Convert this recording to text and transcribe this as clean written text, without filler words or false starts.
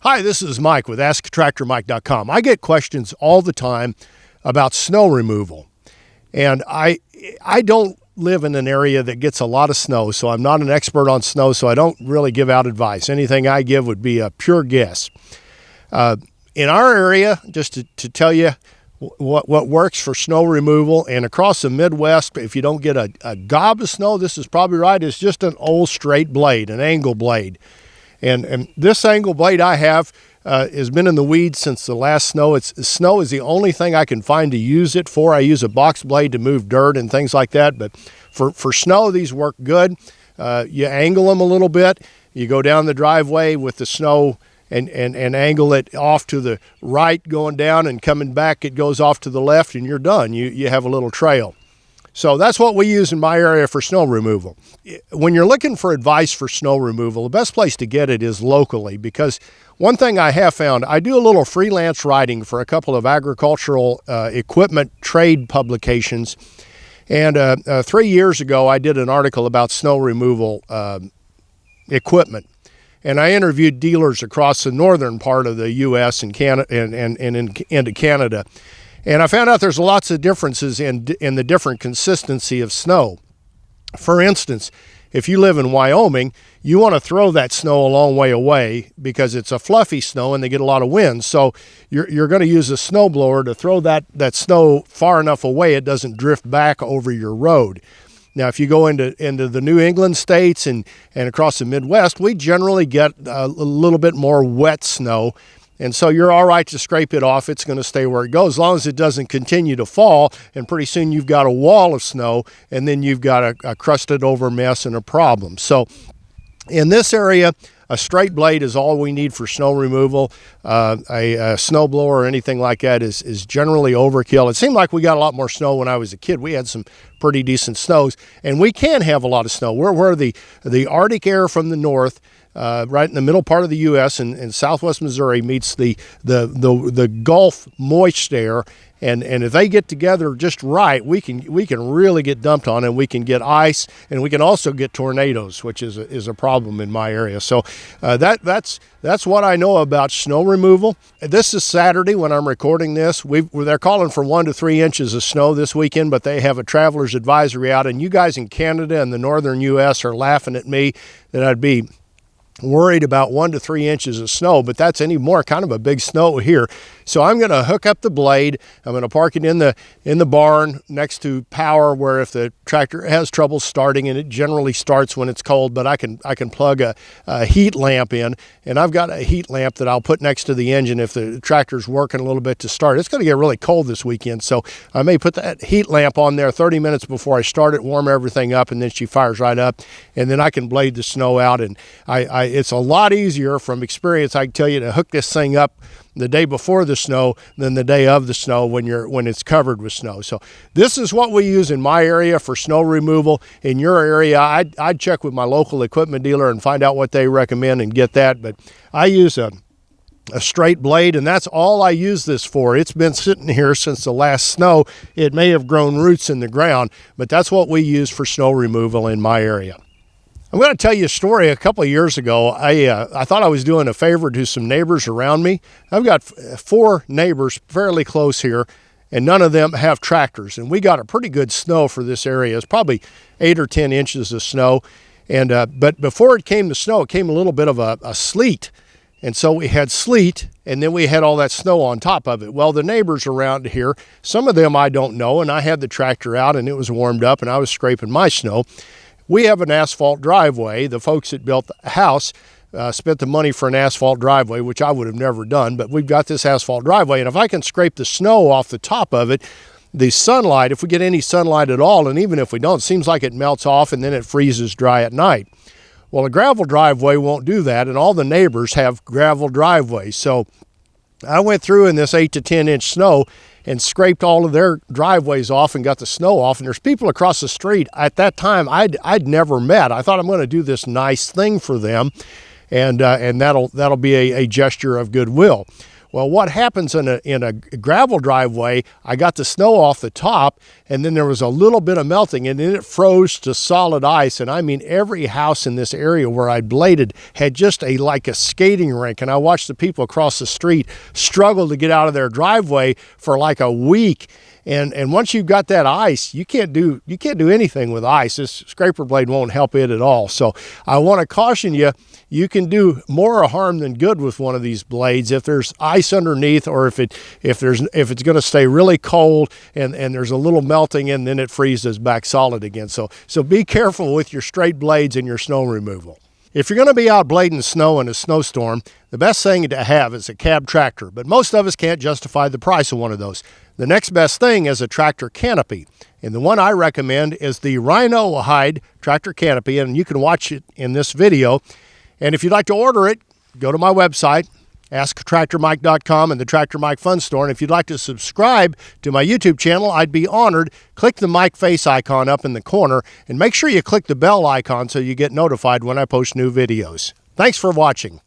Hi, this is Mike with AskTractorMike.com. I get questions all the time about snow removal. And I don't live in an area that gets a lot of snow, so I'm not an expert on snow, so I don't really give out advice. Anything I give would be a pure guess. In our area, just to tell you what works for snow removal, and across the Midwest, if you don't get a gob of snow, this is probably right, it's just an old straight blade, an angle blade. And this angle blade I have has been in the weeds since the last snow. Snow is the only thing I can find to use it for. I use a box blade to move dirt and things like that, but for snow, these work good. You angle them a little bit. You go down the driveway with the snow and angle it off to the right going down, and coming back it goes off to the left, and you're done. You have a little trail. So that's what we use in my area for snow removal. When you're looking for advice for snow removal, the best place to get it is locally, because one thing I have found, I do a little freelance writing for a couple of agricultural equipment trade publications. And 3 years ago, I did an article about snow removal equipment. And I interviewed dealers across the northern part of the U.S. and Canada and into Canada. And I found out there's lots of differences in the different consistency of snow. For instance, if you live in Wyoming, you want to throw that snow a long way away because it's a fluffy snow and they get a lot of wind. So you're going to use a snowblower to throw that snow far enough away it doesn't drift back over your road. Now, if you go into the New England states and across the Midwest, we generally get a little bit more wet snow. And so you're all right to scrape it off. It's going to stay where it goes, as long as it doesn't continue to fall. And pretty soon you've got a wall of snow, and then you've got a crusted over mess and a problem. So in this area, a straight blade is all we need for snow removal. A snowblower or anything like that is generally overkill. It seemed like we got a lot more snow when I was a kid. We had some pretty decent snows, and we can have a lot of snow. We're where the Arctic air from the north, right in the middle part of the U.S. and southwest Missouri meets the Gulf moist air, and if they get together just right, we can really get dumped on, and we can get ice, and we can also get tornadoes, which is a problem in my area. So that's what I know about snow removal. This is Saturday when I'm recording this. They're calling for 1 to 3 inches of snow this weekend, but they have a traveler's advisory out, and you guys in Canada and the northern U.S. are laughing at me that I'd be worried about 1 to 3 inches of snow, but that's any more kind of a big snow here. So I'm going to hook up the blade. I'm going to park it in the barn next to power, where if the tractor has trouble starting, and it generally starts when it's cold, but I can plug a heat lamp in, and I've got a heat lamp that I'll put next to the engine if the tractor's working a little bit to start. It's going to get really cold this weekend, so I may put that heat lamp on there 30 minutes before I start it, warm everything up, and then she fires right up, and then I can blade the snow out. And it's a lot easier from experience, I can tell you, to hook this thing up the day before the snow than the day of the snow when it's covered with snow. So this is what we use in my area for snow removal. In your area, I'd check with my local equipment dealer and find out what they recommend and get that. But I use a straight blade, and that's all I use this for. It's been sitting here since the last snow. It may have grown roots in the ground, but that's what we use for snow removal in my area. I'm going to tell you a story. A couple of years ago, I thought I was doing a favor to some neighbors around me. I've got 4 neighbors fairly close here, and none of them have tractors. And we got a pretty good snow for this area. It's probably 8 or 10 inches of snow. And but before it came to snow, it came a little bit of a sleet. And so we had sleet, and then we had all that snow on top of it. Well, the neighbors around here, some of them I don't know, and I had the tractor out, and it was warmed up, and I was scraping my snow. We have an asphalt driveway. The folks that built the house spent the money for an asphalt driveway, which I would have never done, but we've got this asphalt driveway, and if I can scrape the snow off the top of it, the sunlight, if we get any sunlight at all, and even if we don't, it seems like it melts off and then it freezes dry at night. Well, a gravel driveway won't do that, and all the neighbors have gravel driveways. So I went through in this 8 to 10 inch snow and scraped all of their driveways off and got the snow off. And there's people across the street at that time I'd never met. I thought, I'm going to do this nice thing for them, and that'll be a gesture of goodwill. Well, what happens in a gravel driveway, I got the snow off the top, and then there was a little bit of melting, and then it froze to solid ice. And I mean, every house in this area where I bladed had just like a skating rink. And I watched the people across the street struggle to get out of their driveway for like a week. And once you've got that ice, you can't do anything with ice. This scraper blade won't help it at all. So I want to caution you, you can do more harm than good with one of these blades if there's ice underneath, or if it's going to stay really cold and there's a little melting, and then it freezes back solid again. So be careful with your straight blades and your snow removal. If you're going to be out blading snow in a snowstorm, the best thing to have is a cab tractor, but most of us can't justify the price of one of those. The next best thing is a tractor canopy, and the one I recommend is the Rhino Hide tractor canopy, and you can watch it in this video. And if you'd like to order it, go to my website, asktractormike.com, and the Tractor Mike Fun Store. And if you'd like to subscribe to my YouTube channel, I'd be honored. Click the Mike face icon up in the corner, and make sure you click the bell icon so you get notified when I post new videos. Thanks for watching.